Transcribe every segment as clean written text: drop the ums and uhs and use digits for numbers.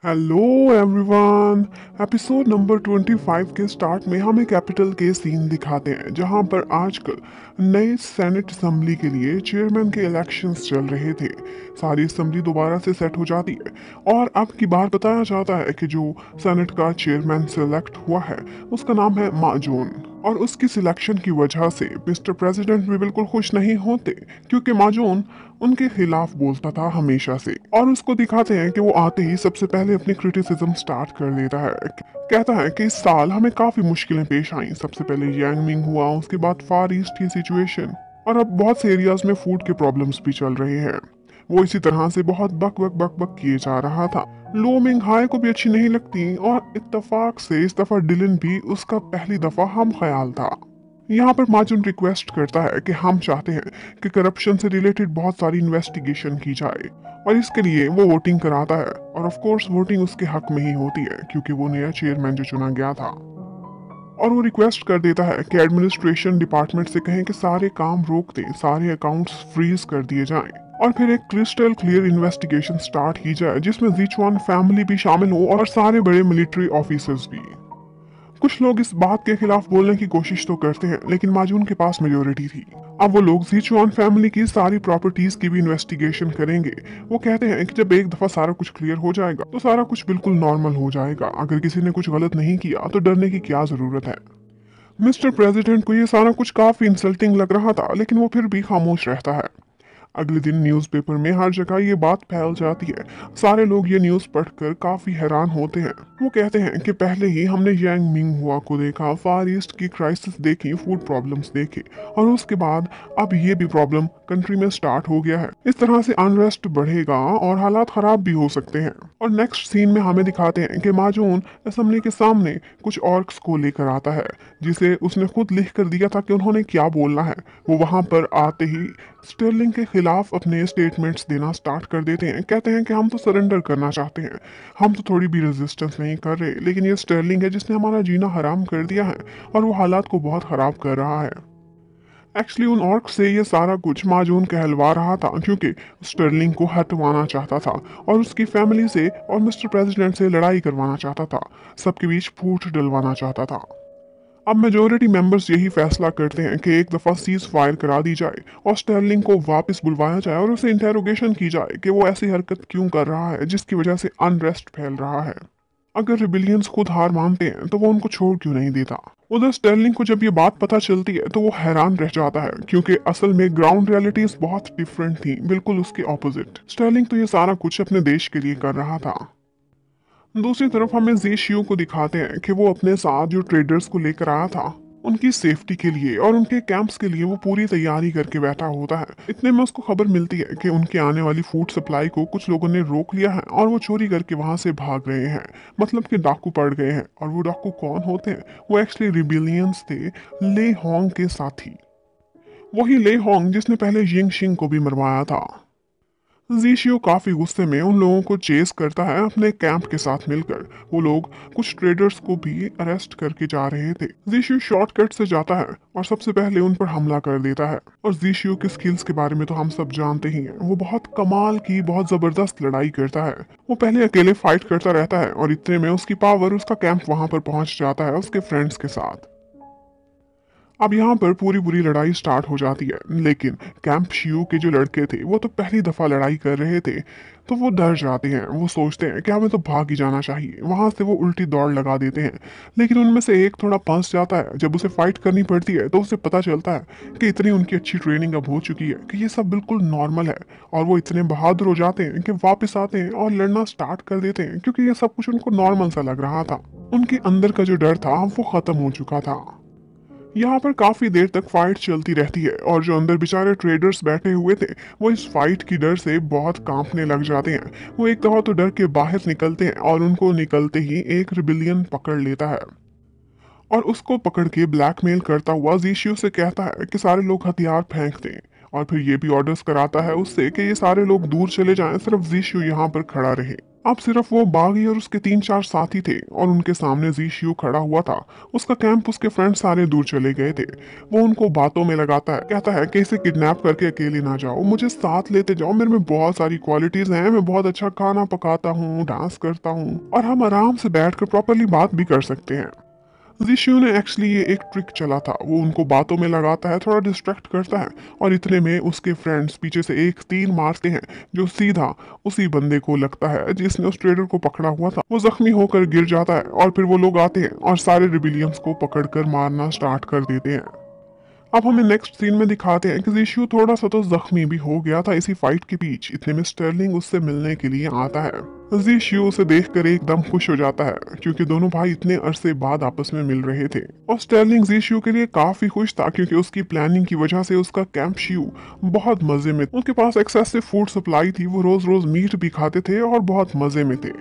Hello everyone. Episode number 25 के start में हमें कैपिटल के सीन दिखाते हैं जहां पर आजकल नए सेनेट असेंबली के लिए चेयरमैन के इलेक्शंस चल रहे थे। सारी असेंबली दोबारा से सेट हो जाती है और अब की बार बताया जाता है कि जो सेनेट का चेयरमैन सिलेक्ट हुआ है उसका नाम है माजून। और उसकी सिलेक्शन की वजह से मिस्टर प्रेसिडेंट भी बिल्कुल खुश नहीं होते क्योंकि माजून उनके खिलाफ बोलता था हमेशा से। और उसको दिखाते हैं कि वो आते ही सबसे पहले अपनी क्रिटिसिज्म स्टार्ट कर देता है। कहता है कि इस साल हमें काफी मुश्किलें पेश आई। सबसे पहले यांगमिंग हुआ, उसके बाद फार ईस्ट की सिचुएशन, और अब बहुत से एरियाज में फूड के प्रॉब्लम्स भी चल रहे हैं। वो इसी तरह से बहुत बक बक बक बक किए जा रहा था। लो मिंग हाय को भी अच्छी नहीं लगती और इत्तेफाक से इस दफा डिलन भी उसका पहली दफा हम ख्याल था। यहाँ पर मार्जिन रिक्वेस्ट करता है कि हम चाहते हैं कि करप्शन से रिलेटेड बहुत सारी इन्वेस्टिगेशन की जाए और इसके लिए वो वोटिंग कराता है। और ऑफ कोर्स वोटिंग उसके हक में ही होती है क्योंकि वो नया चेयरमैन जो चुना गया था। और वो रिक्वेस्ट कर देता है कि एडमिनिस्ट्रेशन डिपार्टमेंट से कहें कि सारे काम रोक दें, सारे अकाउंट्स फ्रीज कर दिए जाएं और फिर एक क्रिस्टल क्लियर इन्वेस्टिगेशन स्टार्ट की जाए जिसमें जीचुआन फैमिली भी शामिल हो और सारे बड़े मिलिट्री ऑफिसर्स भी। कुछ लोग इस बात के खिलाफ बोलने की कोशिश तो करते हैं लेकिन माजून के पास मेजोरिटी थी। अब वो लोग जीचुआन फैमिली की सारी प्रॉपर्टीज की भी इन्वेस्टिगेशन करेंगे। वो कहते हैं कि जब एक दफा सारा कुछ क्लियर हो जाएगा तो सारा कुछ बिल्कुल नॉर्मल हो जाएगा। अगर किसी ने कुछ गलत नहीं किया तो डरने की क्या जरूरत है। मिस्टर प्रेसिडेंट को ये सारा कुछ काफी इंसल्टिंग लग रहा था लेकिन वो फिर भी खामोश रहता है। अगले दिन न्यूज़पेपर में हर जगह ये बात फैल जाती है। सारे लोग ये न्यूज़ पढ़कर काफी हैरान होते हैं। वो कहते हैं कि पहले ही हमने यांग मिंग हुआ को देखा, फार ईस्ट की क्राइसिस देखी, फूड प्रॉब्लम्स देखे और उसके बाद अब ये भी प्रॉब्लम कंट्री में स्टार्ट हो गया है। इस तरह से अनरेस्ट बढ़ेगा और हालात खराब भी हो सकते हैं। और नेक्स्ट सीन में हमें दिखाते हैं कि माजून असेंबली के सामने कुछ ऑर्क्स को लेकर आता है जिसे उसने खुद लिख कर दिया था कि उन्होंने क्या बोलना है। वो वहां पर आते ही स्टर्लिंग के खिलाफ अपने स्टेटमेंट्स देना स्टार्ट कर देते हैं। कहते हैं कि हम तो सरेंडर करना चाहते हैं, हम तो थोड़ी भी रेजिस्टेंस नहीं कर रहे, लेकिन ये स्टर्लिंग है जिसने हमारा जीना हराम कर दिया है और वो हालात को बहुत खराब कर रहा है। एक्चुअली उन ऑर्क से ये सारा कुछ माजून कहलवा रहा था क्योंकि स्टर्लिंग को हटवाना चाहता था और उसकी फैमिली से और मिस्टर प्रेसिडेंट से लड़ाई करवाना चाहता था, सबके बीच फूट डलवाना चाहता था। अब मेजोरिटी मेंबर्स यही फैसला करते हैं कि एक दफा सीज फायर करा दी जाए और स्टर्लिंग को वापस बुलवाया जाए और उसे इंटेरोगेशन की जाए कि वो ऐसी हरकत क्यों कर रहा है जिसकी वजह से अनरेस्ट फैल रहा है। अगर रिबिलियंस खुद हार मानते हैं तो वो उनको छोड़ क्यों नहीं देता। उधर स्टर्लिंग को जब ये बात पता चलती है तो वो हैरान रह जाता है क्योंकि असल में ग्राउंड रियलिटीज बहुत डिफरेंट थी, बिल्कुल उसके ऑपोजिट। स्टर्लिंग तो ये सारा कुछ अपने देश के लिए कर रहा था। दूसरी तरफ हमें जी शियू को दिखाते हैं कि वो अपने साथ जो ट्रेडर्स को लेकर आया था उनकी सेफ्टी के लिए और उनके कैंप्स के लिए वो पूरी तैयारी करके बैठा होता है। इतने में उसको खबर मिलती है कि उनके आने वाली फूड सप्लाई को कुछ लोगों ने रोक लिया है और वो चोरी करके वहां से भाग रहे हैं। मतलब कि डाकू पड़ गए हैं। और वो डाकू कौन होते हैं? वो एक्चुअली रिबिलियंस थे, ले होंग के साथी। वही ले होंग जिसने पहले यिंग शिंग को भी मरवाया था। जीशियो काफी गुस्से में उन लोगों को चेस करता है अपने कैंप के साथ मिलकर। वो लोग कुछ ट्रेडर्स को भी अरेस्ट करके जा रहे थे। जीशियो शॉर्टकट से जाता है और सबसे पहले उन पर हमला कर देता है। और जीशियो के स्किल्स के बारे में तो हम सब जानते ही हैं। वो बहुत कमाल की, बहुत जबरदस्त लड़ाई करता है। वो पहले अकेले फाइट करता रहता है और इतने में उसकी पावर उसका कैंप वहां पर पहुंच जाता है उसके फ्रेंड्स के साथ। अब यहाँ पर पूरी बुरी लड़ाई स्टार्ट हो जाती है लेकिन कैंप शियू के जो लड़के थे वो तो पहली दफा लड़ाई कर रहे थे तो वो डर जाते हैं। वो सोचते हैं कि हमें तो भाग ही जाना चाहिए। वहां से वो उल्टी दौड़ लगा देते हैं लेकिन उनमें से एक थोड़ा फंस जाता है। जब उसे फाइट करनी पड़ती है तो उसे पता चलता है कि इतनी उनकी अच्छी ट्रेनिंग अब हो चुकी है कि ये सब बिल्कुल नॉर्मल है। और वो इतने बहादुर हो जाते हैं कि वापस आते हैं और लड़ना स्टार्ट कर देते हैं क्योंकि ये सब कुछ उनको नॉर्मल सा लग रहा था। उनके अंदर का जो डर था वो खत्म हो चुका था। यहाँ पर काफी देर तक फाइट चलती रहती है और जो अंदर बेचारे ट्रेडर्स बैठे हुए थे वो इस फाइट की डर से बहुत कांपने लग जाते हैं। वो एक दफा तो डर के बाहर निकलते हैं और उनको निकलते ही एक रिबिलियन पकड़ लेता है और उसको पकड़ के ब्लैकमेल करता हुआ जीशियो से कहता है कि सारे लोग हथियार फेंक दें। और फिर ये भी ऑर्डर्स कराता है उससे कि ये सारे लोग दूर चले जाएं, सिर्फ जीशियो यहाँ पर खड़ा रहे। अब सिर्फ वो बागी और उसके 3-4 साथी थे और उनके सामने ज़ी खड़ा हुआ था। उसका कैंप, उसके फ्रेंड सारे दूर चले गए थे। वो उनको बातों में लगाता है, कहता है कि इसे किडनैप करके अकेले ना जाओ, मुझे साथ लेते जाओ, मेरे में बहुत सारी क्वालिटीज हैं, मैं बहुत अच्छा खाना पकाता हूँ, डांस करता हूँ और हम आराम से बैठकर प्रॉपरली बात भी कर सकते हैं। जिशु ने एक्चुअली ये एक ट्रिक चला था, वो उनको बातों में लगाता है, थोड़ा डिस्ट्रैक्ट करता है और इतने में उसके फ्रेंड्स पीछे से एक तीर मारते हैं जो सीधा उसी बंदे को लगता है जिसने उस ट्रेडर को पकड़ा हुआ था। वो जख्मी होकर गिर जाता है और फिर वो लोग आते हैं और सारे रिबिलियंस को पकड़कर मारना स्टार्ट कर देते हैं। अब हमें नेक्स्ट सीन में दिखाते हैं कि जीशु थोड़ा सा तो जख्मी भी हो गया था इसी फाइट के बीच। इतने में स्टर्लिंग उससे मिलने के लिए आता है। जीशु उसे देखकर एकदम खुश हो जाता है क्योंकि दोनों भाई इतने अरसे बाद आपस में मिल रहे थे और स्टर्लिंग जीशु के लिए काफी खुश था क्योंकि उसकी प्लानिंग की वजह से उसका कैंप शिव बहुत मजे में, उनके पास एक्सेसिव फूड सप्लाई थी, वो रोज रोज मीट भी खाते थे और बहुत मजे में थे।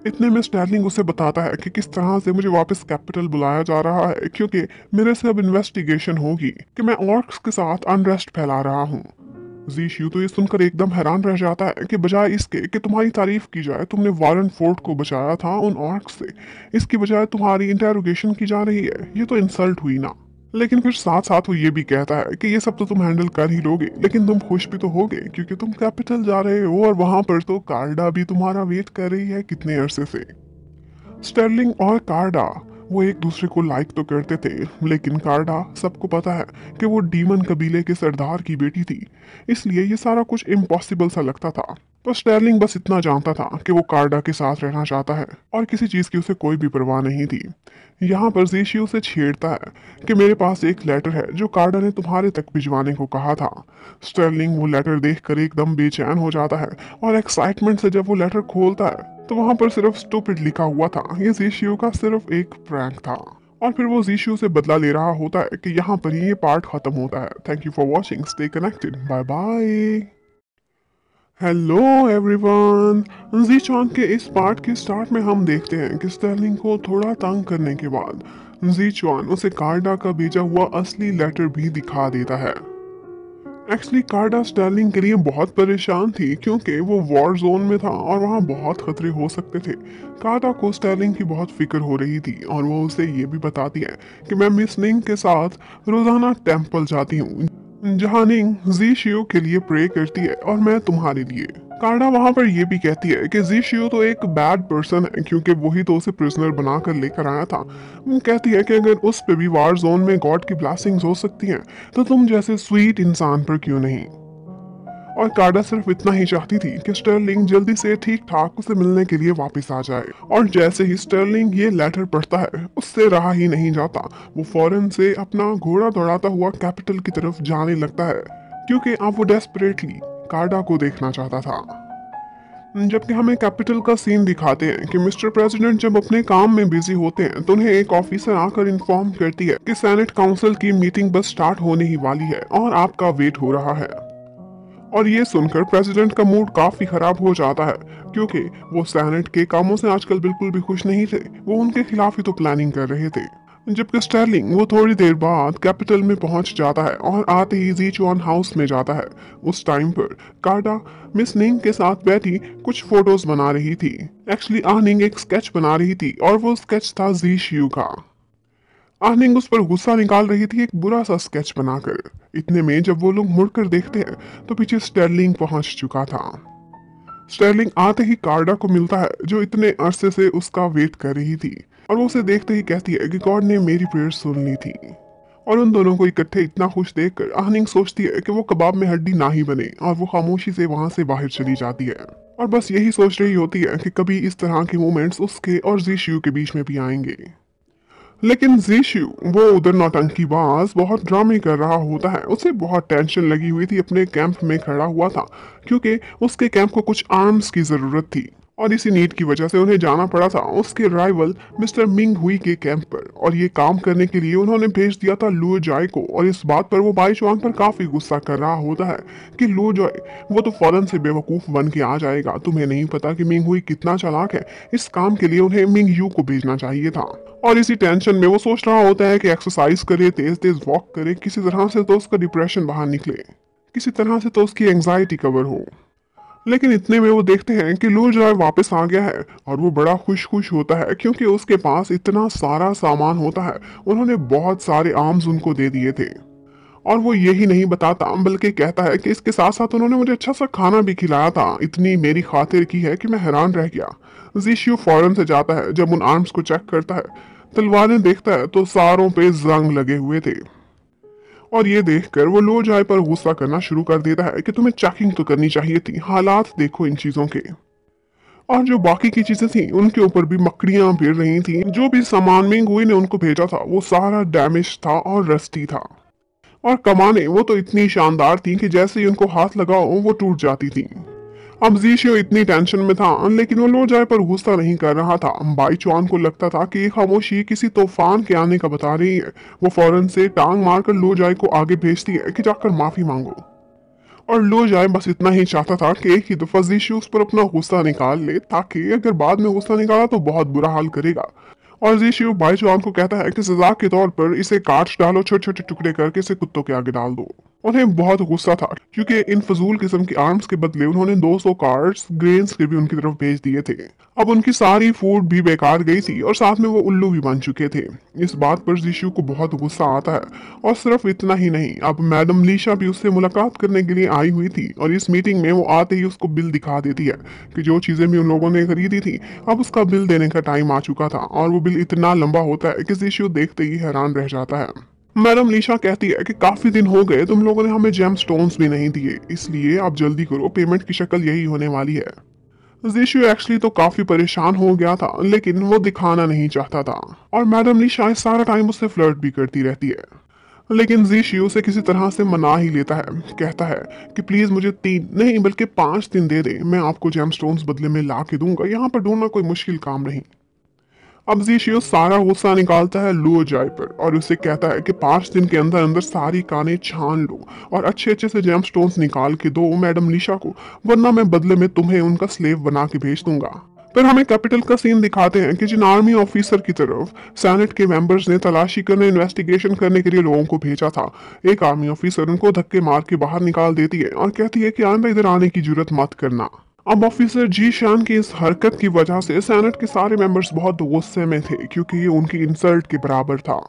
इतने में स्टर्लिंग उसे बताता है कि किस तरह से मुझे वापस कैपिटल बुलाया जा रहा है क्योंकि मेरे से अब इन्वेस्टिगेशन होगी कि मैं ऑर्क्स के साथ अनरेस्ट फैला रहा हूँ। जीशु तो ये सुनकर एकदम हैरान रह जाता है कि बजाय इसके कि तुम्हारी तारीफ की जाए, तुमने वारन फोर्ट को बचाया था उन ऑर्क्स से, इसकी बजाय तुम्हारी इंटेरोगेशन की जा रही है, ये तो इंसल्ट हुई ना। लेकिन फिर साथ साथ वो ये भी कहता है कि ये सब तो तुम हैंडल कर ही लोगे, लेकिन तुम खुश भी तो होगे क्योंकि तुम कैपिटल जा रहे हो और वहां पर तो कार्डा भी तुम्हारा वेट कर रही है कितने अरसे से। स्टर्लिंग और कार्डा वो एक दूसरे को लाइक तो करते थे, लेकिन कार्डा, सबको पता है कि वो डीमन कबीले के सरदार की बेटी थी, इसलिए ये सारा कुछ इम्पॉसिबल सा लगता था। पर स्टर्लिंग बस इतना जानता था कि वो कार्डा के साथ रहना चाहता है और किसी चीज की उसे कोई भी परवाह नहीं थी। यहाँ पर जीशी उसे छेड़ता है कि मेरे पास एक लेटर है जो कार्डा ने तुम्हारे तक भिजवाने को कहा था। स्टर्लिंग वो लेटर देखकर एकदम बेचैन हो जाता है और एक्साइटमेंट से जब वो लेटर खोलता है तो वहां पर सिर्फ स्टूपिड लिखा हुआ था। ये जीशियो का सिर्फ एक प्रैंक था और फिर वो जीशियो से बदला ले रहा होता है कि यहाँ पर ही ये पार्ट खत्म होता है। Thank you for watching, stay connected, bye bye. Hello everyone, जीचॉन के इस पार्ट के स्टार्ट में हम देखते हैं कि स्टर्लिंग को थोड़ा तंग करने के बाद जीचॉन उसे कार्डा का भेजा हुआ असली लेटर भी दिखा देता है। एक्चुअली कार्डा स्टर्लिंग के लिए बहुत परेशान थी क्योंकि वो वॉर जोन में था और वहाँ बहुत खतरे हो सकते थे। कार्डा को स्टर्लिंग की बहुत फिक्र हो रही थी और वो उसे ये भी बताती है कि मैं मिस निंग के साथ रोजाना टेम्पल जाती हूँ जहाँ निंग जी शियो के लिए प्रे करती है और मैं तुम्हारे लिए। कार्डा वहां पर ये भी कहती है कि जी शियो तो एक बैड पर्सन है क्योंकि वही तो उसे प्रिजनर बनाकर लेकर आया था। वो कहती है कि अगर उस पे भी वार जोन में गॉड की ब्लेसिंग्स हो सकती हैं तो तुम जैसे स्वीट इंसान पर क्यों नहीं। और कार्डा सिर्फ इतना ही चाहती थी कि स्टर्लिंग जल्दी से ठीक ठाक उसे मिलने के लिए वापस आ जाए। और जैसे ही स्टर्लिंग ये लेटर पढ़ता है उससे रहा ही नहीं जाता, वो फौरन से अपना घोड़ा दौड़ाता हुआ कैपिटल की तरफ जाने लगता है क्योंकि अब वो डेस्परेटली कार्डा को देखना चाहता था। जबकि हमें कैपिटल का सीन दिखाते हैं कि मिस्टर प्रेसिडेंट जब अपने काम में बिजी होते हैं तो उन्हें एक ऑफिसर आकर इन्फॉर्म करती है कि सेनेट काउंसिल की मीटिंग बस स्टार्ट होने ही वाली है और आपका वेट हो रहा है। और ये सुनकर प्रेसिडेंट का मूड काफी खराब हो जाता है क्योंकि वो सेनेट के कामों से आजकल बिल्कुल भी खुश नहीं थे, वो उनके खिलाफ ही तो प्लानिंग कर रहे थे। जबकि स्टर्लिंग वो थोड़ी देर बाद कैपिटल में पहुंच जाता है और आते ही जीचुआन हाउस में जाता है। उस टाइम पर कार्डा मिस निंग के साथ बैठी कुछ फोटोज बना रही थी। एक्चुअली आहनिंग एक स्केच बना रही थी और वो स्केच था जी शियू का। आहनिंग उस पर गुस्सा निकाल रही थी एक बुरा सा स्केच बनाकर। इतने में जब वो लोग मुड़कर देखते हैं तो पीछे स्टर्लिंग पहुंच चुका था। स्टर्लिंग आते ही कार्डा को मिलता है जो इतने अरसे से उसका वेट कर रही थी और वो उसे देखते ही कहती है कि गॉड ने मेरी प्रेयर सुन ली थी। और उन दोनों को इकट्ठे इतना खुश देखकर आहनिंग सोचती है कि वो कबाब में हड्डी ना ही बने और वो खामोशी से वहां से बाहर चली जाती है और बस यही सोच रही होती है कि कभी इस तरह के मोमेंट्स उसके और जीशियू के बीच में भी आएंगे। लेकिन जीशु वो उधर नौटंकीबाज बहुत ड्रामे कर रहा होता है। उसे बहुत टेंशन लगी हुई थी, अपने कैंप में खड़ा हुआ था क्योंकि उसके कैंप को कुछ आर्म्स की जरूरत थी और इसी नीड की वजह से उन्हें जाना पड़ा था उसके राइवल मिस्टर मिंग हुई के कैंप पर। और ये काम करने के लिए उन्होंने भेज दिया था लुओ जॉय को और इस बात पर वो बाई चुआंग पर काफी गुस्सा कर रहा होता है कि लुओ जॉय वो तो फौरन से बेवकूफ बन के आ जाएगा, तुम्हें नहीं पता कि मिंग हुई कितना चालाक है, इस काम के लिए उन्हें मिंग यू को भेजना चाहिए था। और इसी टेंशन में वो सोच रहा होता है कि एक्सरसाइज करे, तेज तेज वॉक करे, किसी तरह से तो उसका डिप्रेशन बाहर निकले, किसी तरह से तो उसकी एंग्जाइटी कवर हो। लेकिन इतने में वो देखते हैं कि लो जॉय वापस आ गया है और वो बड़ा खुश खुश होता है क्योंकि उसके पास इतना सारा सामान होता है। उन्होंने बहुत सारे आर्म्स उनको दे दिए थे और वो यही नहीं बताता बल्कि कहता है कि इसके साथ साथ उन्होंने मुझे अच्छा सा खाना भी खिलाया था, इतनी मेरी खातिर की है कि मैं हैरान रह गया। जीशियो फौरन से जाता है, जब उन आर्म्स को चेक करता है, तलवारें देखता है तो सारों पे जंग लगे हुए थे और ये देखकर वो लो जाए पर गुस्सा करना शुरू कर देता है कि तुम्हें चेकिंग तो करनी चाहिए थी, हालात देखो इन चीजों के। और जो बाकी की चीजें थी उनके ऊपर भी मकड़ियां भिड़ रही थी। जो भी सामान मिंगुई ने उनको भेजा था वो सारा डैमेज था और रस्टी था। और कमाने वो तो इतनी शानदार थी कि जैसे ही उनको हाथ लगाओ वो टूट जाती थी। अब जीशियो इतनी टेंशन में था लेकिन वो लो जाए पर गुस्सा नहीं कर रहा था। बाई चुआन को लगता था कि ये खामोशी किसी तूफान के आने का बता रही है। वो फौरन से टांग मारकर लो जाए को आगे भेजती है कि जाकर माफी मांगो। और लो जाए बस इतना ही चाहता था कि एक ही दफा जीशियो उस पर अपना गुस्सा निकाल ले, ताकि अगर बाद में गुस्सा निकाला तो बहुत बुरा हाल करेगा। और जीशियो बाई चुआन को कहता है कि सजा के तौर पर इसे काट डालो, छोटे छोटे टुकड़े करके इसे कुत्तों के आगे डाल दो। उन्हें बहुत गुस्सा था क्योंकि इन फजूल किस्म की आर्म्स के बदले उन्होंने 200 कार्ड्स ग्रेन्स के भी उनकी तरफ भेज दिए थे। अब उनकी सारी फूड भी बेकार गई थी और साथ में वो उल्लू भी बन चुके थे। इस बात पर जीशु को बहुत गुस्सा आता है। और सिर्फ इतना ही नहीं, अब मैडम लीशा भी उससे मुलाकात करने के लिए आई हुई थी और इस मीटिंग में वो आते ही उसको बिल दिखा देती है कि जो चीजें भी उन लोगों ने खरीदी थी अब उसका बिल देने का टाइम आ चुका था। और वो बिल इतना लंबा होता है कि जीशु देखते ही हैरान रह जाता है। मैडम लीशा कहती है कि काफी दिन हो गए तुम लोगों ने हमें जेम स्टोन्स भी नहीं दिए, इसलिए आप जल्दी करो, पेमेंट की शक्ल यही होने वाली है। जीशु एक्चुअली तो काफी परेशान हो गया था लेकिन वो दिखाना नहीं चाहता था। और मैडम लीशा इस सारा टाइम उससे फ्लर्ट भी करती रहती है। लेकिन जीशियो उसे किसी तरह से मना ही लेता है। कहता है कि प्लीज मुझे 3 नहीं बल्कि 5 दिन दे दे, मैं आपको जेम स्टोन्स बदले में ला के दूंगा, यहाँ पर ढूंढना कोई मुश्किल काम नहीं। अब जीशियो सारा गुस्सा निकालता है लुओ जाय पर और उसे कहता है कि 5 दिन के अंदर अंदर सारी कानें छान लो और अच्छे अच्छे से जेम स्टोन्स निकाल के दो मैडम लीशा को, वरना मैं बदले में तुम्हें उनका स्लेव बना के भेज दूंगा। फिर हमें कैपिटल का सीन दिखाते हैं कि जिन आर्मी ऑफिसर की तरफ सेनेट के मेंबर्स ने तलाशी करने इन्वेस्टिगेशन करने के लिए लोगों को भेजा था, एक आर्मी ऑफिसर उनको धक्के मार के बाहर निकाल देती है और कहती है कि आइंदा इधर आने की जरूरत मत करना। अब ऑफिसर जी शान की इस हरकत की वजह से सेनेट के सारे मेंबर्स बहुत गुस्से में थे क्योंकि ये उनकी इंसल्ट के बराबर था।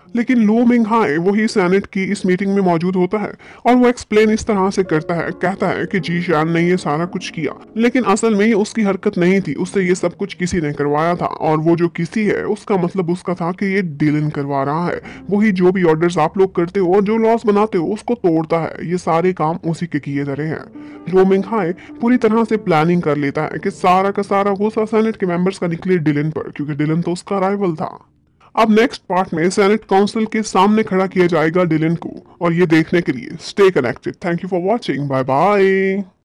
लेकिन लो मिंग हाई वही सेनेट की इस मीटिंग में मौजूद होता है और वो एक्सप्लेन इस तरह से करता है, कहता है कि जी शान ने ये सारा कुछ किया लेकिन असल में ये उसकी हरकत नहीं थी, उससे ये सब कुछ किसी ने करवाया था। और वो जो किसी है उसका मतलब उसका था कि ये डिलन करवा रहा है, वही जो भी ऑर्डर्स आप लोग करते हो और जो लॉस बनाते हो उसको तोड़ता है, ये सारे काम उसी के किए जा रहे हैं। लो मिंग हाई पूरी तरह से प्लानिंग कर लेता है कि सारा का सारा गुस्सा सेनेट के मेंबर्स का निकले डिलन पर, क्योंकि डिलन तो उसका राइवल था। अब नेक्स्ट पार्ट में सेनेट काउंसिल के सामने खड़ा किया जाएगा डिलन को और ये देखने के लिए stay connected. Thank you for watching, bye bye.